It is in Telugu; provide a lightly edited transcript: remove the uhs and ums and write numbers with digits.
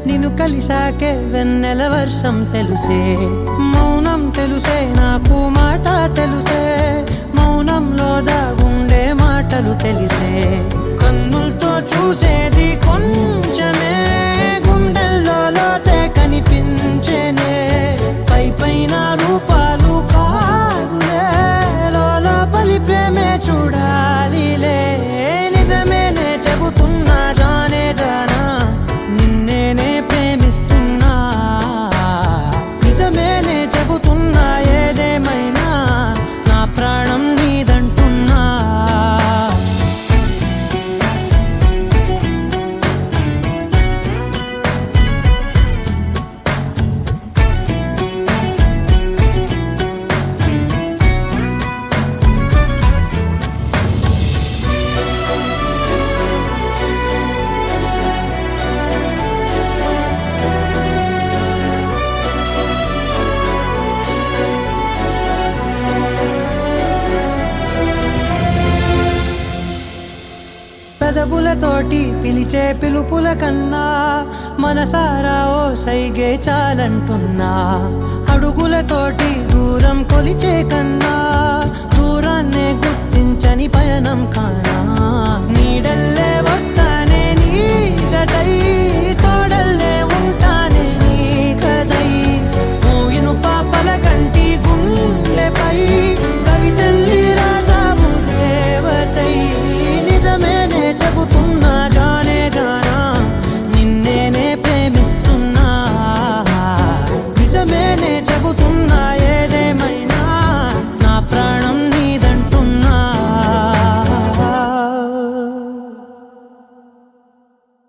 నిన్ను కలిసాకే వెన్నెల వర్షం తెలుసే, మౌనం తెలుసే నాకు మాట తెలుసే, మౌనంలో దాగుండే మాటలు తెలిసే, కన్నులతో చూసేది కొంచెమే, గుండెల్లో లోతే కనిపించేనే, పై పైన రూపాలు కాదులే, లోపలి ప్రేమే చూడాలిలే, నిజమేనే చెబుతున్నా జానే జానా, నిన్నేనే ప్రేమిస్తున్నా, నిజమేనే చెబుతున్నా ఏదేమైనా నా ప్రాణం నీదంటున్నా. పెదవులతోటి పిలిచే పిలుపుల కన్నా మనసారా ఓ సైగే చాలంటున్నా, అడుగులతోటి దూరం కొలిచే కన్నా దూరాన్నే గుర్తించని పయనం కానా, నీడల్ల